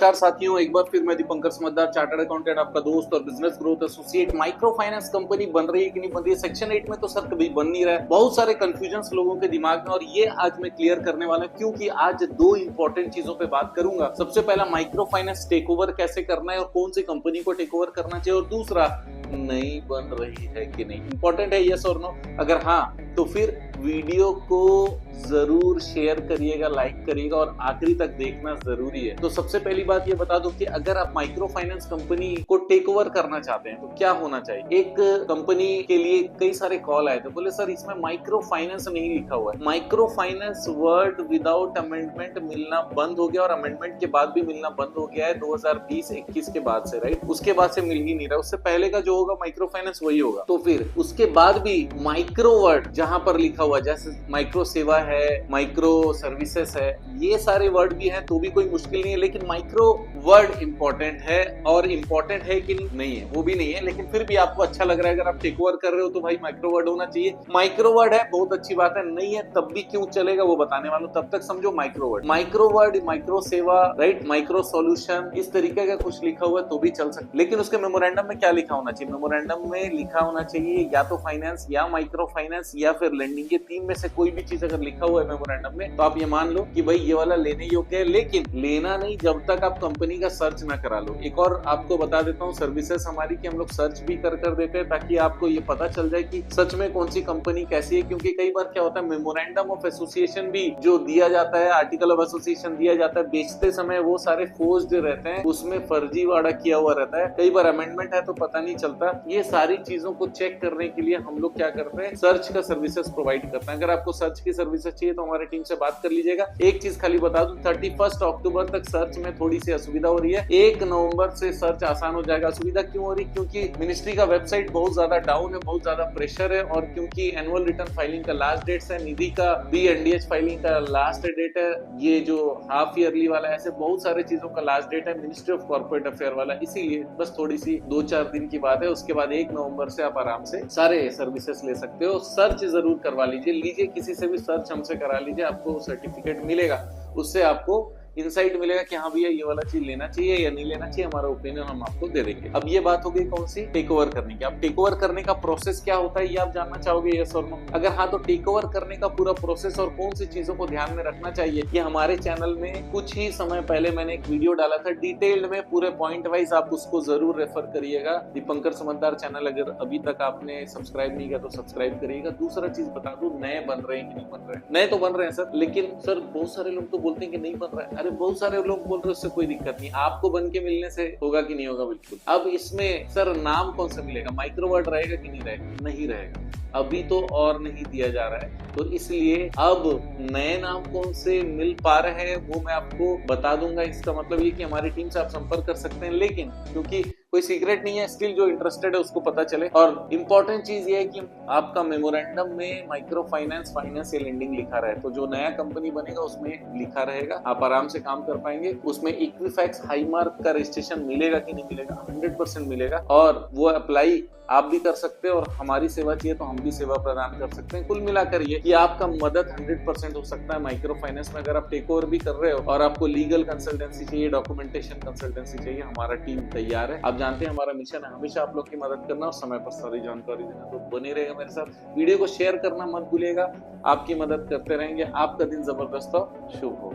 नमस्कार साथियों, एक बार फिर मैं दीपंकर समझदार, चार्टर्ड अकाउंटेंट, आपका दोस्त और business growth associate. Micro finance company बन रही है कि नहीं बन रही है? सेक्शन 8 में तो सर कभी बन नहीं रहा है। बहुत सारे कंफ्यूजन लोगों के दिमाग में, और ये आज मैं क्लियर करने वाला हूं, क्योंकि आज दो इंपॉर्टेंट चीजों पे बात करूंगा। सबसे पहला, माइक्रो फाइनेंस टेक ओवर कैसे करना है और कौन सी कंपनी को टेक ओवर करना चाहिए, और दूसरा, नहीं बन रही है कि नहीं। इंपॉर्टेंट है, यस और नो? अगर हाँ तो फिर वीडियो को जरूर शेयर करिएगा, लाइक करिएगा और आखिरी तक देखना जरूरी है। तो सबसे पहली बात ये बता दूं कि अगर आप माइक्रो फाइनेंस कंपनी को टेक ओवर करना चाहते हैं तो क्या होना चाहिए। एक कंपनी के लिए कई सारे कॉल आए थे, बोले सर इसमें माइक्रो फाइनेंस नहीं लिखा हुआ है। Micro finance word without amendment मिलना बंद हो गया, और अमेंडमेंट के बाद भी मिलना बंद हो गया है 2020-21 के बाद से, राइट? उसके बाद से मिल ही नहीं रहा। उससे पहले का जो होगा माइक्रो फाइनेंस वही होगा। तो फिर उसके बाद भी माइक्रो वर्ड जहां पर लिखा हुआ, जैसे माइक्रो सेवा है, माइक्रो सर्विसेज है, ये सारे वर्ड भी हैं तो भी कोई मुश्किल नहीं है। लेकिन माइक्रो वर्ड इंपॉर्टेंट है, और इंपॉर्टेंट है कि नहीं है वो भी नहीं है। लेकिन फिर भी आपको अच्छा लग रहा है, अगर आप टेक ओवर कर रहे हो तो भाई माइक्रो वर्ड होना चाहिए। माइक्रो वर्ड है, बहुत अच्छी बात है। नहीं है तब भी क्यों चलेगा वो बताने वाला हूं। तब तक समझो माइक्रो वर्ड, माइक्रो सेवा, राइट? माइक्रो सॉल्यूशन, इस तरीके का कुछ लिखा हुआ है तो भी चल सकता। लेकिन उसके मेमोरेंडम में क्या लिखा होना चाहिए? मेमोरेंडम में लिखा होना चाहिए या तो फाइनेंस या माइक्रो फाइनेंस या फिर लेंडिंग, ये तीन में से कोई भी चीज अगर लिखा हुआ है मेमोरेंडम में तो आप ये मान लो कि भाई ये वाला लेने योग्य है। लेकिन लेना नहीं जब तक आप कंपनी का सर्च ना करा लो। एक और आपको बता देता हूँ सर्विसेज हमारी की हम लोग सर्च भी कर देते हैं, ताकि आपको ये पता चल जाए कि सच में कौन सी कंपनी कैसी है। क्योंकि कई बार क्या होता है, मेमोरेंडम ऑफ एसोसिएशन भी जो दिया जाता है, आर्टिकल ऑफ एसोसिएशन दिया जाता है, बेचते समय वो सारे फोर्स्ड रहते हैं, उसमें फर्जीवाड़ा किया हुआ रहता है। कई बार अमेंडमेंट है तो पता नहीं चलता। ये सारी चीजों को चेक करने के लिए हम लोग क्या करते हैं, सर्च का सर्विसेज प्रोवाइड करते हैं। अगर आपको सर्च की सर्विसेज चाहिए तो हमारी टीम से बात कर लीजिएगा। एक चीज खाली बता दूं, 31 अक्टूबर तक सर्च में थोड़ी सी असुविधा हो रही है। 1 नवंबर से सर्च आसान हो जाएगा। असुविधा क्यों हो रही? क्योंकि मिनिस्ट्री का वेबसाइट बहुत ज्यादा डाउन है, बहुत ज्यादा प्रेशर है, और क्योंकि एनुअल रिटर्न फाइलिंग का लास्ट डेट है, निधि का भी एनडीएच फाइलिंग का लास्ट डेट है, ये जो हाफ ईयरली वाला, ऐसे बहुत सारे चीजों का लास्ट डेट है, मिनिस्ट्री ऑफ कॉर्पोरेट अफेयर वाला। इसीलिए बस थोड़ी सी 2-4 दिन की बात है। उसके बाद 1 नवंबर से आप आराम से सारे सर्विसेज ले सकते हो। सर्च जरूर करवा लीजिए, किसी से भी सर्च हमसे करा लीजिए, आपको सर्टिफिकेट मिलेगा। उससे आपको इनसाइट मिलेगा कि हाँ भैया ये वाला चीज लेना चाहिए या नहीं लेना चाहिए। हमारा ओपिनियन हम आपको दे देंगे। अब ये बात हो गई कौन सी, टेक ओवर करने की। अब टेक ओवर करने का प्रोसेस क्या होता है ये आप जानना चाहोगे, यस और नो? अगर हाँ तो टेक ओवर करने का पूरा प्रोसेस और कौन सी चीजों को ध्यान में रखना चाहिए, ये हमारे चैनल में कुछ ही समय पहले मैंने एक वीडियो डाला था डिटेल्ड में, पूरे पॉइंट वाइज। आप उसको जरूर रेफर करिएगा। दीपंकर समझदार चैनल अगर अभी तक आपने सब्सक्राइब नहीं किया तो सब्सक्राइब करिएगा। दूसरा चीज बता दूं, नए बन रहे हैं कि नहीं बन रहे हैं? नए तो बन रहे हैं सर, लेकिन सर बहुत सारे लोग तो बोलते हैं कि नहीं बन रहा है। अरे बहुत सारे लोग बोल रहे हैं, उससे कोई दिक्कत नहीं, आपको बन के मिलने से होगा कि नहीं होगा? बिल्कुल। अब इसमें सर नाम कौन सा मिलेगा? माइक्रो वर्ड रहेगा कि नहीं रहेगा? नहीं रहेगा, अभी तो और नहीं दिया जा रहा है। तो इसलिए अब नए नाम कौन से मिल पा रहे हैं वो मैं आपको बता दूंगा। इसका मतलब ये कि हमारी टीम से आप संपर्क कर सकते हैं, लेकिन क्योंकि कोई सीक्रेट नहीं है, स्टिल जो इंटरेस्टेड है उसको पता चले। और इम्पोर्टेंट चीज ये है कि आपका मेमोरेंडम में माइक्रो फाइनेंस, फाइनेंस या लेंडिंग लिखा रहे, तो जो नया कंपनी बनेगा उसमें लिखा रहेगा, आप आराम से काम कर पाएंगे। उसमें इक्विफैक्स हाईमार्क का रजिस्ट्रेशन मिलेगा कि नहीं मिलेगा? 100% मिलेगा, और वो अप्लाई आप भी कर सकते हैं। और हमारी सेवा चाहिए तो हम भी सेवा प्रदान कर सकते हैं। कुल मिलाकर ये कि आपका मदद 100% हो सकता है माइक्रो फाइनेंस में। अगर आप टेक ओवर भी कर रहे हो और आपको लीगल कंसल्टेंसी चाहिए, डॉक्यूमेंटेशन कंसल्टेंसी चाहिए, हमारा टीम तैयार है। आप जानते हैं हमारा मिशन है हमेशा आप लोग की मदद करना और समय पर सारी जानकारी देना। तो बने रहेगा मेरे साथ, वीडियो को शेयर करना मत भूलिएगा। आपकी मदद करते रहेंगे। आपका दिन जबरदस्त हो, शुभ हो।